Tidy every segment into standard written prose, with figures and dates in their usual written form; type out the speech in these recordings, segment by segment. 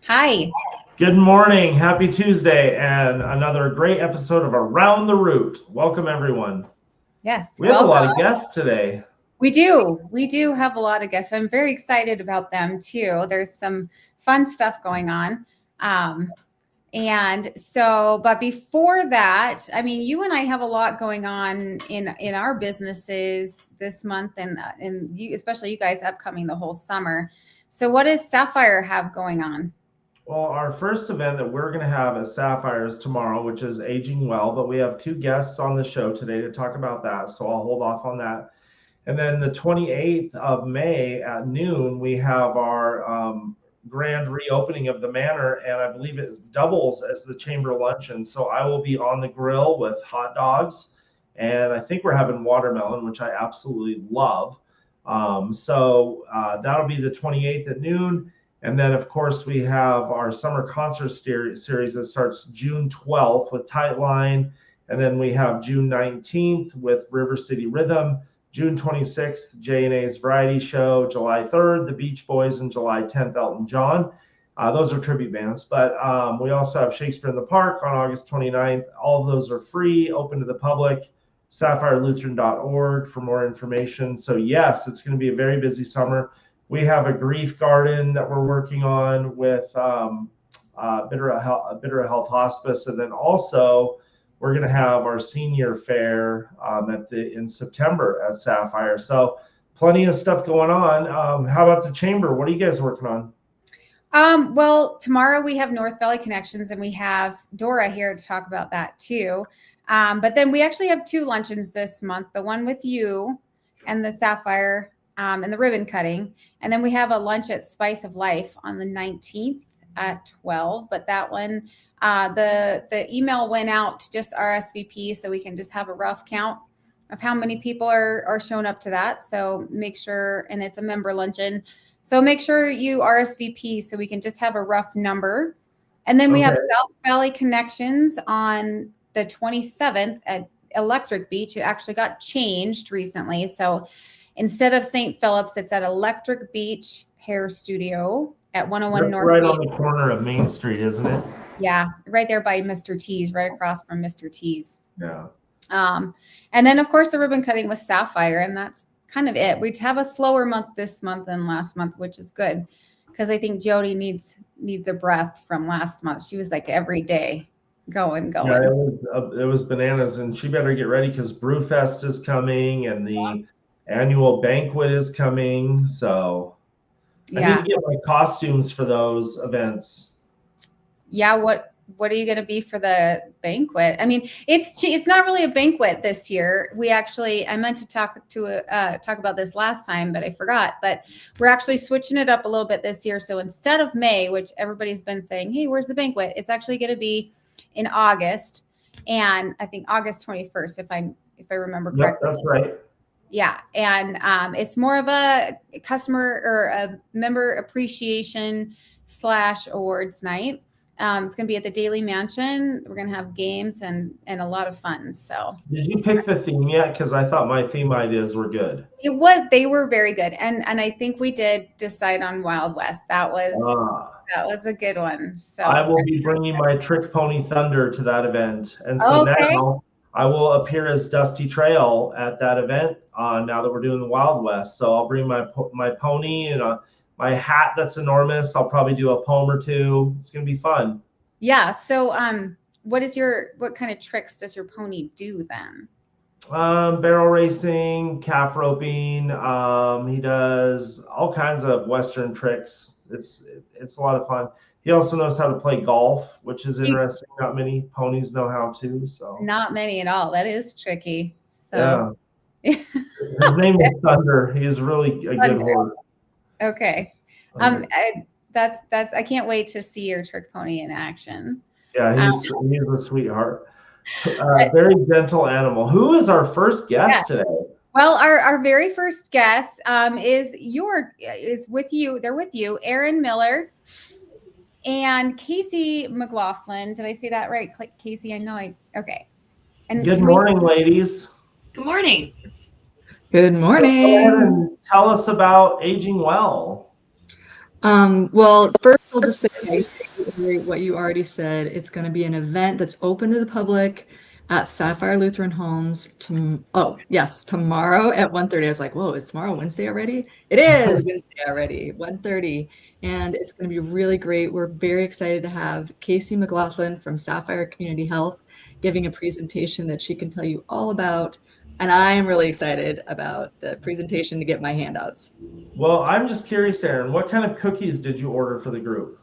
Hi. Good morning. Happy Tuesday and another great episode of Around the Root. Welcome, everyone. Yes. We have a lot of guests today. We do. We do have a lot of guests. I'm very excited about them too. There's some fun stuff going on. But before that, I mean, you and I have a lot going on in our businesses this month and you, especially you guys upcoming the whole summer. So what does Sapphire have going on? Well, our first event that we're going to have at Sapphire is tomorrow, which is Aging Well, but we have two guests on the show today to talk about that. So I'll hold off on that. And then the 28th of May at noon, we have our grand reopening of the manor, and I believe it doubles as the chamber luncheon. So I will be on the grill with hot dogs, and I think we're having watermelon, which I absolutely love. That'll be the 28th at noon. And then, of course, we have our summer concert series that starts June 12th with Tightline. And then we have June 19th with River City Rhythm. June 26th, J&A's Variety Show. July 3rd, the Beach Boys. And July 10th, Elton John. Those are tribute bands. But we also have Shakespeare in the Park on August 29th. All of those are free, open to the public. SapphireLutheran.org for more information. So, yes, it's going to be a very busy summer. We have a grief garden that we're working on with Bitterroot Health Hospice. And then also, we're going to have our senior fair in September at Sapphire. So plenty of stuff going on. How about the chamber? What are you guys working on? Well, tomorrow we have North Valley Connections, and we have Dora here to talk about that too. But then we actually have two luncheons this month, the one with you and the Sapphire and the ribbon cutting. And then we have a lunch at Spice of Life on the 19th at 12. But that one, the email went out to just RSVP, so we can just have a rough count of how many people are showing up to that. So make sure, and it's a member luncheon. So make sure you RSVP so we can just have a rough number. And then we have South Valley Connections on the 27th at Electric Beach. It actually got changed recently. So instead of St. Philip's, it's at Electric Beach Hair Studio at 101 North right Beach. On the corner of Main Street, isn't it? Yeah, right there by Mr. T's, right across from Mr. T's. Yeah. And then, of course, the ribbon cutting with Sapphire, and that's kind of it. We have a slower month this month than last month, which is good because I think Jody needs a breath from last month. She was like every day going. Yeah, it was bananas, and she better get ready because Brewfest is coming and the annual banquet is coming. So I need to get my costumes for those events. Yeah, what are you going to be for the banquet? I mean, it's not really a banquet this year. I meant to talk about this last time, but I forgot. But we're actually switching it up a little bit this year. So instead of May, which everybody's been saying, hey, where's the banquet? It's actually going to be in August, and I think August 21st, if I remember correctly. Yep, that's right. Yeah, and it's more of a customer or a member appreciation / awards night. It's going to be at the Daily Mansion. We're going to have games and a lot of fun. So, did you pick the theme yet? Because I thought my theme ideas were good. They were very good, and I think we did decide on Wild West. That was a good one. So I will be bringing my Trick Pony Thunder to that event, and so now I will appear as Dusty Trail at that event. Now that we're doing the Wild West, so I'll bring my pony and my hat that's enormous. I'll probably do a poem or two. It's gonna be fun. Yeah. So what kind of tricks does your pony do then? Barrel racing, calf roping. He does all kinds of Western tricks. It's a lot of fun. He also knows how to play golf, which is interesting. Not many ponies know how to. So not many at all. That is tricky. So yeah. His name is Thunder. He's really a good horse. Okay. I can't wait to see your trick pony in action. Yeah, he's a sweetheart. Very gentle animal. Who is our first guest today? Well, our very first guest is with you. They're with you, Aaron Miller and Casey McLaughlin. Did I say that right, Casey? I know okay. And good morning, ladies. Good morning. Good So go ahead morning. and tell us about Aging Well. Well, first I'll just say, I reiterate what you already said. It's going to be an event that's open to the public at Sapphire Lutheran Homes. Tomorrow at 1:30. I was like, whoa, is tomorrow Wednesday already? It is Wednesday already, 1:30. And it's going to be really great. We're very excited to have Casey McLaughlin from Sapphire Community Health giving a presentation that she can tell you all about. And I am really excited about the presentation to get my handouts. Well, I'm just curious, Aaron, what kind of cookies did you order for the group?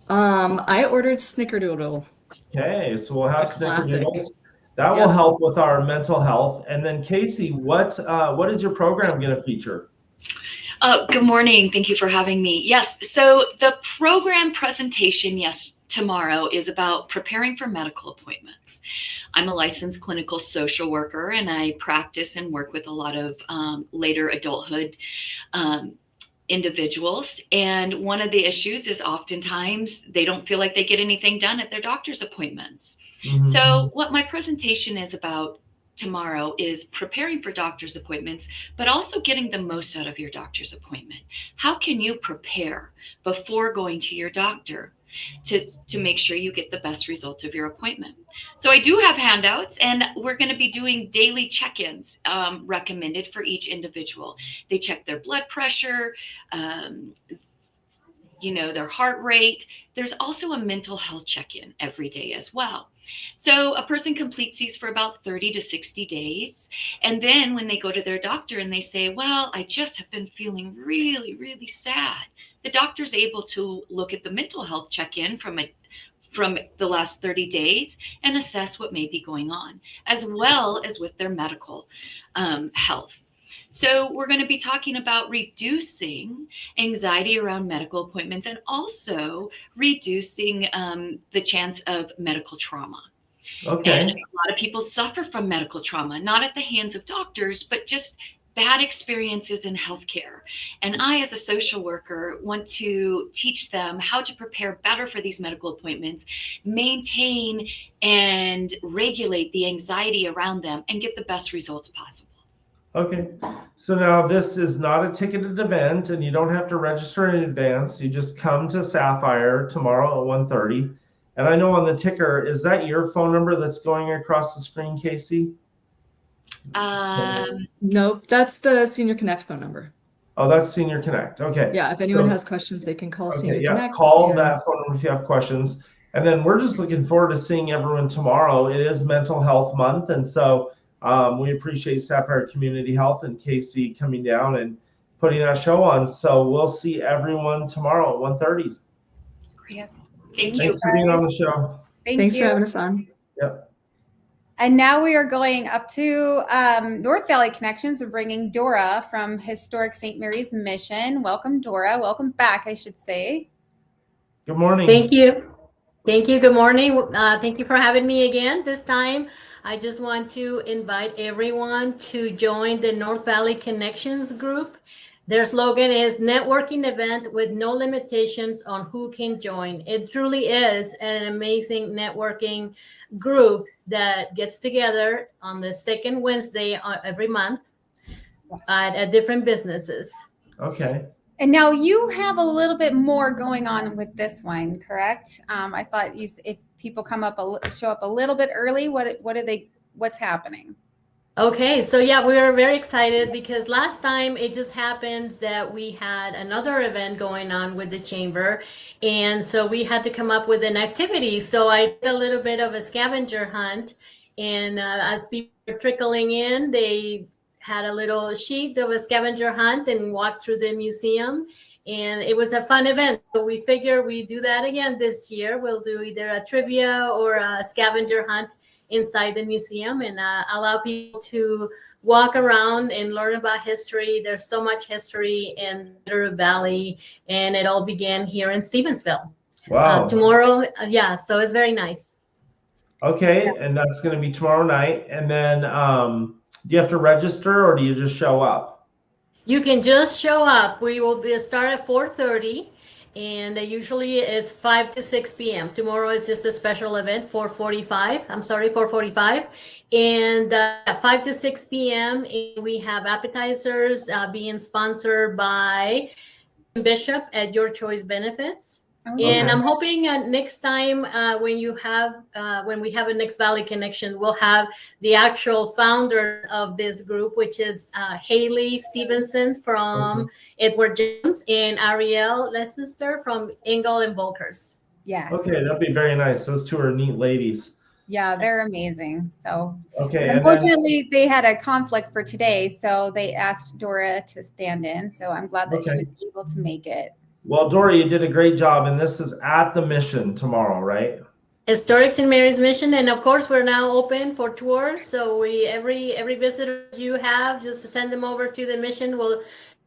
I ordered Snickerdoodle. Okay, so we'll have A classic. snickerdoodles. That will Yep. help with our mental health. And then Casey, what is your program going to feature? Good morning. Thank you for having me. Yes, so the program presentation, tomorrow is about preparing for medical appointments. I'm a licensed clinical social worker, and I practice and work with a lot of later adulthood individuals. And one of the issues is oftentimes they don't feel like they get anything done at their doctor's appointments. Mm-hmm. So what my presentation is about tomorrow is preparing for doctor's appointments, but also getting the most out of your doctor's appointment. How can you prepare before going to your doctor to make sure you get the best results of your appointment? So I do have handouts, and we're going to be doing daily check-ins recommended for each individual. They check their blood pressure, their heart rate. There's also a mental health check-in every day as well. So a person completes these for about 30 to 60 days. And then when they go to their doctor and they say, well, I just have been feeling really, really sad, the doctor's able to look at the mental health check-in from the last 30 days and assess what may be going on, as well as with their medical health. So we're going to be talking about reducing anxiety around medical appointments and also reducing the chance of medical trauma. Okay. And a lot of people suffer from medical trauma, not at the hands of doctors, but just bad experiences in healthcare. And I, as a social worker, want to teach them how to prepare better for these medical appointments, maintain and regulate the anxiety around them, and get the best results possible. Okay, so now this is not a ticketed event, and you don't have to register in advance. You just come to Sapphire tomorrow at 1:30. And I know on the ticker, is that your phone number that's going across the screen, Casey? Nope, that's the Senior Connect phone number. Oh, that's Senior Connect. Okay. Yeah, if anyone has questions, they can call Senior Connect. Call that phone number if you have questions. And then we're just looking forward to seeing everyone tomorrow. It is Mental Health Month, and so we appreciate Sapphire Community Health and Casey coming down and putting that show on. So we'll see everyone tomorrow at 1:30. Yes. Thanks for being on the show. Thanks for having us on. Yep. And now we are going up to North Valley Connections and bringing Dora from Historic St. Mary's Mission. Welcome, Dora. Welcome back, I should say. Good morning. Thank you. Thank you. Good morning. Thank you for having me again. This time, I just want to invite everyone to join the North Valley Connections group. Their slogan is networking event with no limitations on who can join. It truly is an amazing networking group that gets together on the second Wednesday every month at different businesses. Okay. And now you have a little bit more going on with this one, correct? I thought if people show up a little bit early, what's happening? Okay, so yeah, we were very excited because last time it just happened that we had another event going on with the chamber, and so we had to come up with an activity. So I did a little bit of a scavenger hunt, and as people were trickling in, they had a little sheet of a scavenger hunt and walked through the museum, and it was a fun event. So we figure we do that again this year. We'll do either a trivia or a scavenger hunt inside the museum and allow people to walk around and learn about history. There's so much history in Bitterroot Valley, and it all began here in Stevensville. Wow. Tomorrow, so it's very nice. Okay, and that's going to be tomorrow night. And then do you have to register or do you just show up? You can just show up. We will start at 4:30. and usually it's 5 to 6 p.m. Tomorrow is just a special event, 4:45. I'm sorry, 4:45, and 5 to 6 p.m. And we have appetizers being sponsored by Bishop at Your Choice Benefits. And I'm hoping next time when we have a Next Valley Connection, we'll have the actual founder of this group, which is Haley Stevenson from Edward Jones and Ariel Leicester from Engel and Volkers. Yes. Okay, that'd be very nice. Those two are neat ladies. Yeah, they're amazing. So Okay. Unfortunately, they had a conflict for today, so they asked Dora to stand in. So I'm glad that she was able to make it. Well, Dora, you did a great job, and this is at the Mission tomorrow, right? Historic St. Mary's Mission, and of course we're now open for tours. So every visitor you have, just send them over to the mission. We'll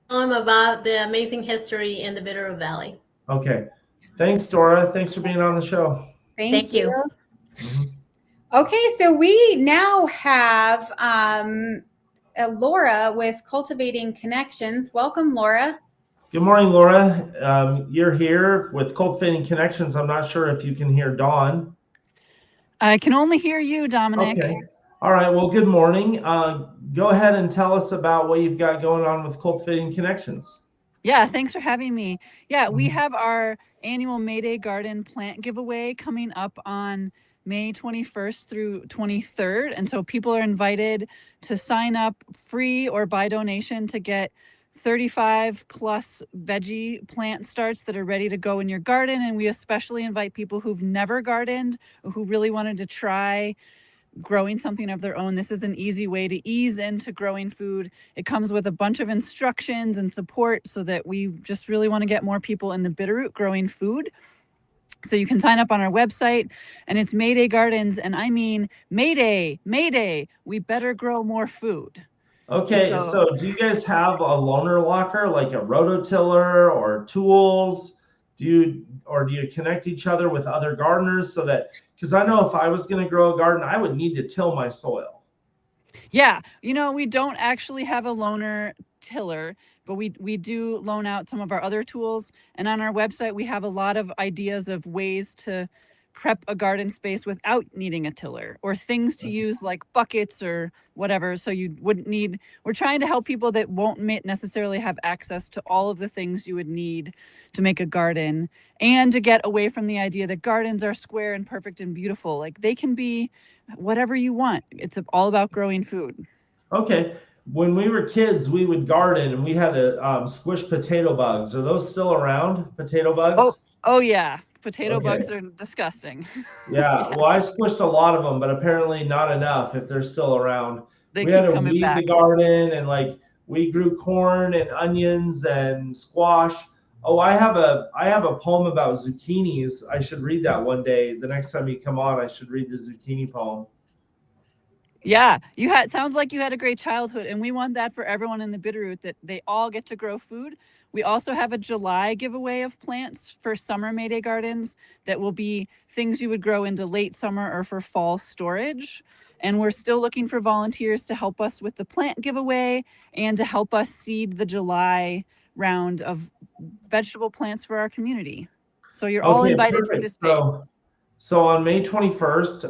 tell them about the amazing history in the Bitterroot Valley. Okay. Thanks, Dora. Thanks for being on the show. Thank you. Okay, so we now have Laura with Cultivating Connections. Welcome, Laura. Good morning, Laura. You're here with Cultivating Connections. I'm not sure if you can hear Dawn. I can only hear you, Dominic. Okay. All right. Well, good morning. Go ahead and tell us about what you've got going on with Cultivating Connections. Yeah, thanks for having me. Yeah, we have our annual May Day Garden plant giveaway coming up on May 21st through 23rd. And so people are invited to sign up free or by donation to get 35 plus veggie plant starts that are ready to go in your garden. And we especially invite people who've never gardened or who really wanted to try growing something of their own. This is an easy way to ease into growing food. It comes with a bunch of instructions and support so that we just really want to get more people in the Bitterroot growing food. So you can sign up on our website, and it's Mayday Gardens. And I mean, Mayday, Mayday, we better grow more food. Okay, so do you guys have a loaner locker, like a rototiller or tools? Do you connect each other with other gardeners so that, because I know if I was going to grow a garden, I would need to till my soil. Yeah, we don't actually have a loaner tiller, but we do loan out some of our other tools. And on our website, we have a lot of ideas of ways to prep a garden space without needing a tiller, or things to use like buckets or whatever. So you wouldn't need, we're trying to help people that won't necessarily have access to all of the things you would need to make a garden, and to get away from the idea that gardens are square and perfect and beautiful. Like, they can be whatever you want. It's all about growing food. Okay. When we were kids, we would garden and we had to squish potato bugs. Are those still around? Potato bugs? Oh yeah. Potato bugs are disgusting. Yeah. Yes. Well, I squished a lot of them, but apparently not enough if they're still around. They we keep had to coming weed back. the garden, and like we grew corn and onions and squash. Oh, I have a poem about zucchinis. I should read that one day. The next time you come on, I should read the zucchini poem. Yeah, sounds like you had a great childhood, and we want that for everyone in the Bitterroot, that they all get to grow food. We also have a July giveaway of plants for summer Mayday gardens that will be things you would grow into late summer or for fall storage. And we're still looking for volunteers to help us with the plant giveaway and to help us seed the July round of vegetable plants for our community. So you're all invited to participate. So on May 21st,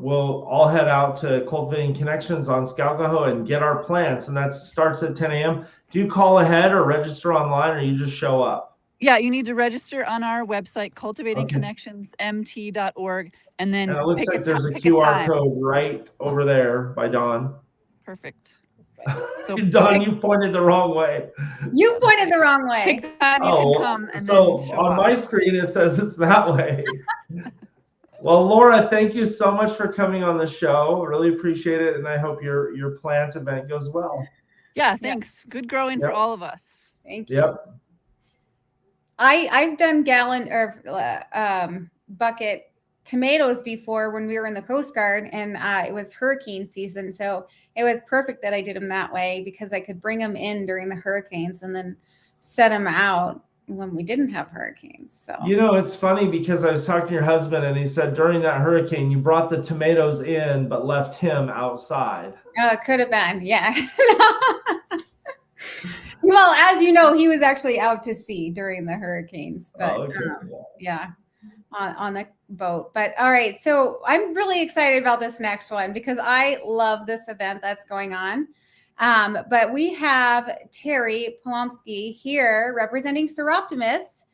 we'll all head out to Cultivating Connections on Scalcahoe and get our plants, and that starts at 10 a.m. Do you call ahead or register online, or you just show up? Yeah, you need to register on our website, cultivatingconnectionsmt.org, and then it looks like there's a QR code right over there by Dawn. Perfect. So Dawn, you pointed the wrong way. You pointed the wrong way. Pick the time you can come, and so then show on up. my screen it says it's that way. Well, Laura, thank you so much for coming on the show. Really appreciate it, and I hope your plant event goes well. Yeah, thanks. Yep. Good growing for all of us. Thank you. Yep. I've done gallon or bucket tomatoes before when we were in the Coast Guard, and it was hurricane season, so it was perfect that I did them that way because I could bring them in during the hurricanes and then set them out when we didn't have hurricanes. So it's funny because I was talking to your husband, and he said during that hurricane you brought the tomatoes in but left him outside. It could have been, yeah. He Well, as you know, he was actually out to sea during the hurricanes, but Okay. yeah, on the boat. But all right, so I'm really excited about this next one because I love this event that's going on. But we have Terry Polomsky here representing Soroptimists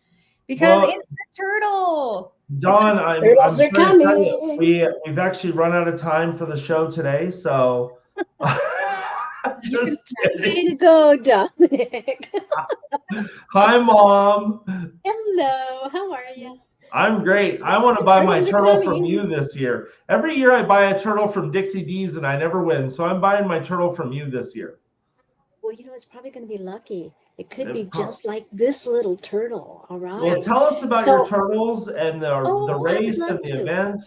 because Well, it's the turtle. Dawn, I'm Turtles are sorry to tell you, coming. we've actually run out of time for the show today, so You can just kidding. Way to go, Dominic. Hi, Mom. Hello, how are you? I'm great. I want to The buy my turtles are turtle from coming. you this year. Every year I buy a turtle from Dixie D's and I never win, so I'm buying my turtle from you this year. Well, you know, it's probably going to be lucky. It could It be prob- just like this little turtle. All Well, right. tell us about your So, turtles and the I would race and love the to. event.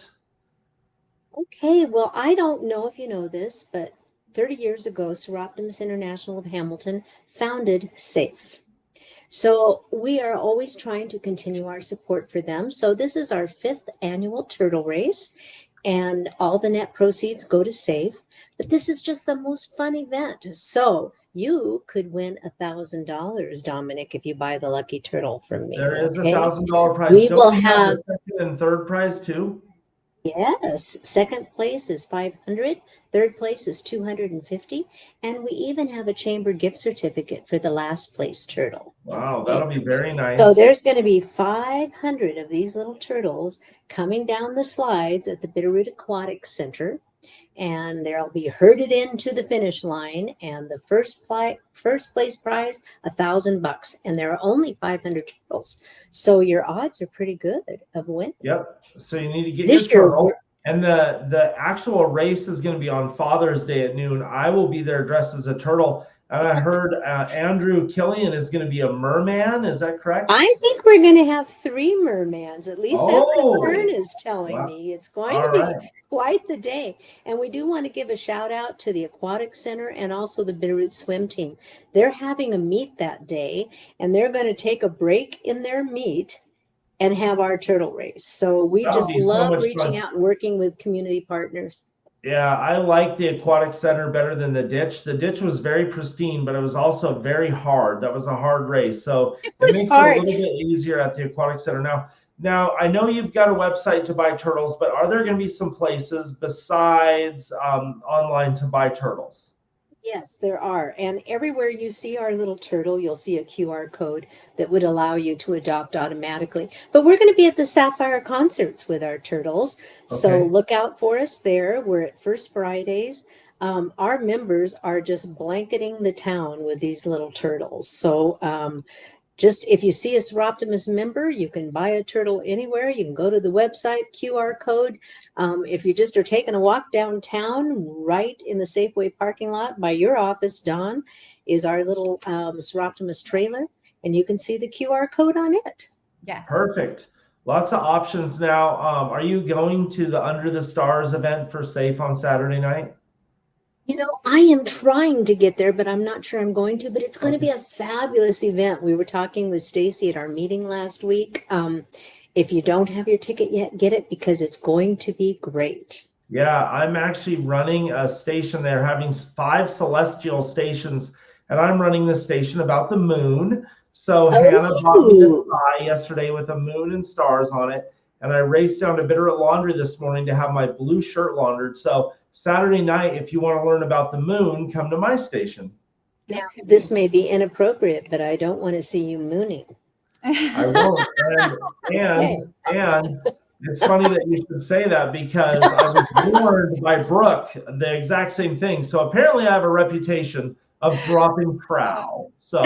Okay, well, I don't know if you know this, but 30 years ago, Soroptimists International of Hamilton founded SAFE. So we are always trying to continue our support for them. So this is our 5th annual turtle race, and all the net proceeds go to SAFE. But this is just the most fun event. So you could win $1,000, Dominic, if you buy the lucky turtle from me. There is Okay. $1,000 prize. We Don't will we have, the second and third prize too? yes, second place is 500, third place is 250, and we even have a chamber gift certificate for the last place turtle. Wow, Okay. that'll be very nice. So there's going to be 500 of these little turtles coming down the slides at the Bitterroot Aquatic Center, and they'll be herded into the finish line. And the first place prize, $1,000, and there are only 500 turtles. So your odds are pretty good of winning. Yep. So you need to get This your year, turtle. And the actual race is going to be on Father's Day at noon. I will be there dressed as a turtle. And I heard Andrew Killian is going to be a merman. Is that correct? I think we're going to have 3 mermans. At least that's what Kern is telling Wow. me. It's going All to be right. quite the day. And we do want to give a shout out to the Aquatic Center and also the Bitterroot Swim Team. They're having a meet that day, and they're going to take a break in their meet and have our turtle race. So we That'll just be so love much reaching fun. out and working with community partners. Yeah, I like the aquatic center better than the ditch. The ditch was very pristine, but it was also very hard. That was a hard race. So it makes hard. it a little bit easier at the aquatic center. Now I know you've got a website to buy turtles, but are there going to be some places besides online to buy turtles? Yes, there are. And everywhere you see our little turtle, you'll see a QR code that would allow you to adopt automatically. But we're going to be at the Sapphire concerts with our turtles. So Okay. look out for us there. We're at First Fridays. Our members are just blanketing the town with these little turtles. So just if you see a Soroptimist member, you can buy a turtle anywhere. You can go to the website, QR code. If you just are taking a walk downtown, right in the Safeway parking lot by your office, Dawn, is our little Soroptimist trailer, and you can see the QR code on it. Yes. Perfect. Lots of options now. Are you going to the Under the Stars event for SAFE on Saturday night? You know, I am trying to get there, but I'm not sure I'm going to. But it's going to be a fabulous event. We were talking with Stacy at our meeting last week. If you don't have your ticket yet, get it because it's going to be great. Yeah, I'm actually running a station there, having 5 celestial stations, and I'm running the station about the moon. So Hannah bought me a tie yesterday with a moon and stars on it, and I raced down to Bitterroot Laundry this morning to have my blue shirt laundered. So Saturday night, if you want to learn about the moon, come to my station. Now, this may be inappropriate, but I don't want to see you mooning. I won't. And it's funny that you should say that because I was warned by Brooke the exact same thing. So apparently I have a reputation of dropping trow. So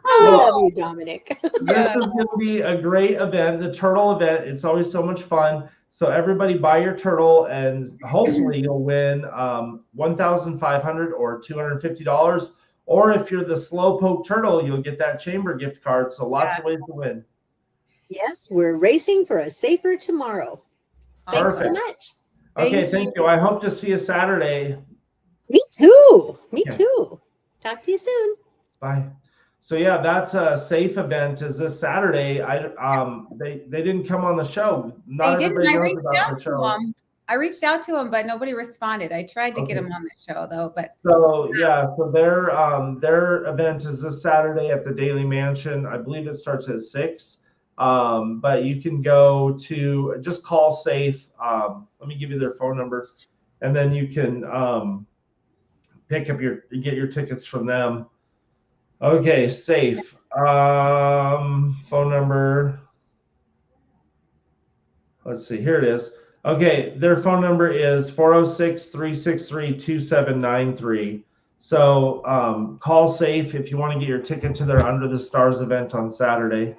I love you, Dominic. this is going to be a great event, the turtle event. It's always so much fun. So everybody buy your turtle and hopefully you'll win $1,500 or $250. Or if you're the slowpoke turtle, you'll get that chamber gift card. So lots of ways to win. Yes, we're racing for a safer tomorrow. Thanks so much. Okay, thank you. I hope to see you Saturday. Me too. Me too. Talk to you soon. Bye. So yeah, that SAFE event is this Saturday. They didn't come on the show. Not they didn't. everybody I knows reached about out the to show. them. I reached out to them, but nobody responded. I tried to get them on the show though, but so yeah, so their event is this Saturday at the Daily Mansion. I believe it starts at 6. But you can go to just call Safe. Let me give you their phone number, and then you can get your tickets from them. Okay, Safe. Phone number. Let's see. Here it is. Okay, their phone number is 406-363-2793. So call Safe if you want to get your ticket to their Under the Stars event on Saturday.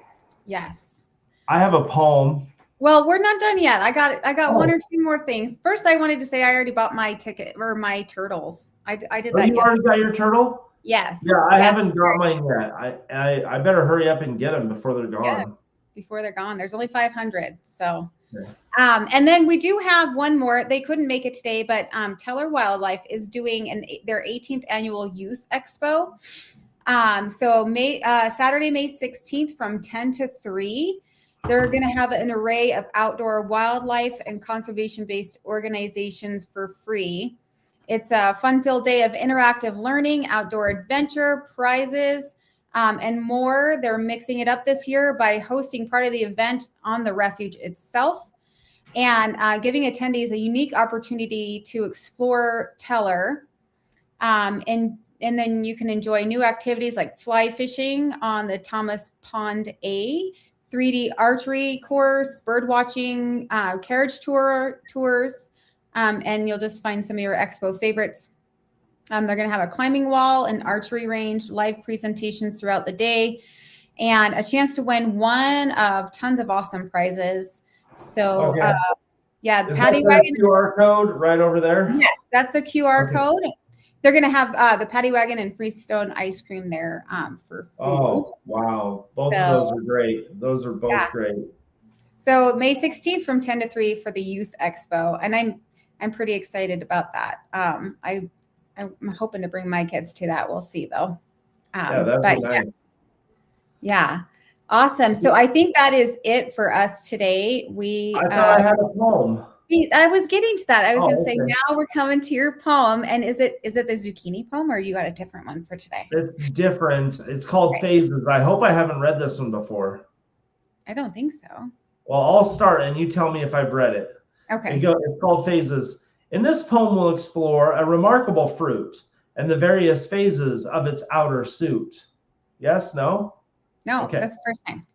yes. I have a poem. Well, we're not done yet. I got one or two more things. First, I wanted to say I already bought my ticket or my turtles. I did that. You already got your turtle? Yes. Yeah, I haven't got mine yet. I better hurry up and get them before they're gone. Yeah, before they're gone. There's only 500. So, yeah. And then we do have one more. They couldn't make it today, but Teller Wildlife is doing their 18th annual Youth Expo. So Saturday, May 16th from 10 to 3. They're going to have an array of outdoor wildlife and conservation-based organizations for free. It's a fun-filled day of interactive learning, outdoor adventure, prizes, and more. They're mixing it up this year by hosting part of the event on the refuge itself and giving attendees a unique opportunity to explore Teller. And then you can enjoy new activities like fly fishing on the Thomas Pond A, 3D archery course, bird watching, carriage tours, and you'll just find some of your expo favorites. They're going to have a climbing wall, an archery range, live presentations throughout the day, and a chance to win one of tons of awesome prizes. So, okay. Yeah, Is Paddy that Wagon. the QR code right over there? Yes, that's the QR code. They're going to have the Paddy Wagon and Freestone ice cream there for food. Oh, wow. Both of those are great. Those are both great. So May 16th from 10 to 3 for the Youth Expo. And I'm pretty excited about that. I'm hoping to bring my kids to that. We'll see though. That's nice. Yeah. Awesome. So I think that is it for us today. I thought I had a poem. I was getting to that. I was going to say, okay. now we're coming to your poem. And is it the zucchini poem or you got a different one for today? It's different. It's called Phases. I hope I haven't read this one before. I don't think so. Well, I'll start and you tell me if I've read it. Okay. It's called Phases. In this poem, we'll explore a remarkable fruit and the various phases of its outer suit. Yes? No? No, okay. That's the first time.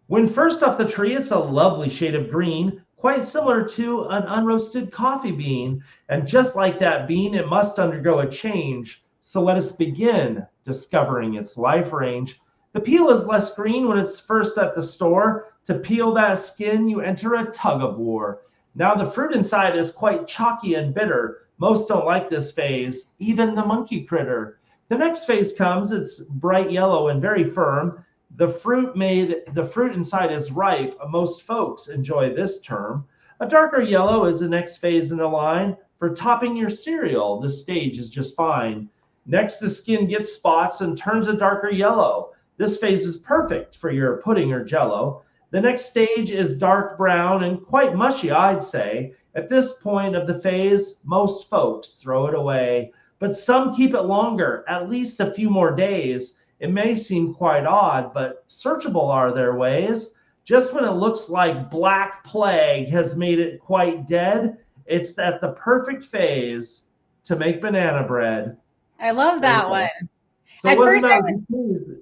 When first off the tree, it's a lovely shade of green, quite similar to an unroasted coffee bean. And just like that bean, it must undergo a change. So let us begin discovering its life range. The peel is less green when it's first at the store. To peel that skin, you enter a tug of war. Now the fruit inside is quite chalky and bitter. Most don't like this phase, even the monkey critter. The next phase comes, it's bright yellow and very firm. The fruit inside is ripe. Most folks enjoy this term. A darker yellow is the next phase in the line. For topping your cereal, this stage is just fine. Next, the skin gets spots and turns a darker yellow. This phase is perfect for your pudding or jello. The next stage is dark brown and quite mushy, I'd say. At this point of the phase, most folks throw it away, but some keep it longer, at least a few more days. It may seem quite odd, but searchable are their ways. Just when it looks like black plague has made it quite dead, it's at the perfect phase to make banana bread. I love that one. So it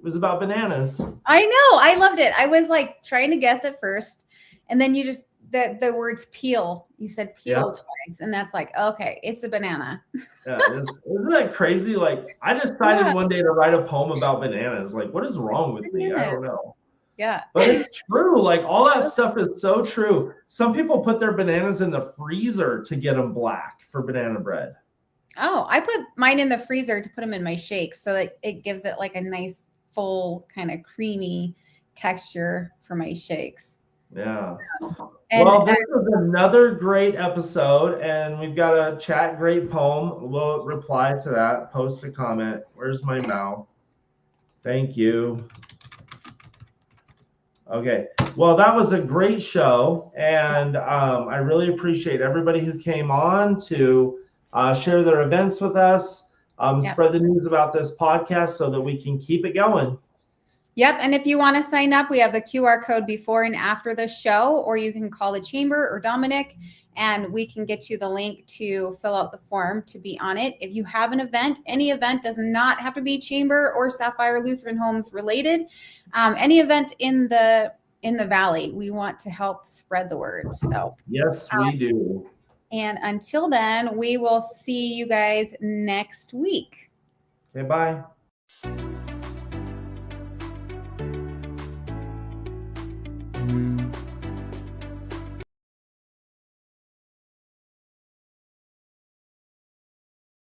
was about bananas. I know. I loved it. I was like trying to guess at first. And then you just, the words peel, you said peel twice. And that's like, okay, it's a banana. Yeah, isn't that crazy? Like I decided one day to write a poem about bananas. Like what is wrong with me? I don't know. Yeah. But it's true. Like all that stuff is so true. Some people put their bananas in the freezer to get them black for banana bread. Oh, I put mine in the freezer to put them in my shakes. So that it gives it like a nice full kind of creamy texture for my shakes. Yeah. And, this was another great episode and we've got a chat great poem. We'll reply to that. Post a comment. Where's my mouth? Thank you. Okay. Well, that was a great show, and I really appreciate everybody who came on to share their events with us, spread the news about this podcast so that we can keep it going. Yep. And if you want to sign up, we have the QR code before and after the show, or you can call the chamber or Dominic, and we can get you the link to fill out the form to be on it. If you have an event, any event does not have to be chamber or Sapphire Lutheran Homes related. Any event in the Valley, we want to help spread the word. So yes, we do. And until then, we will see you guys next week. Okay, bye. Mm-hmm.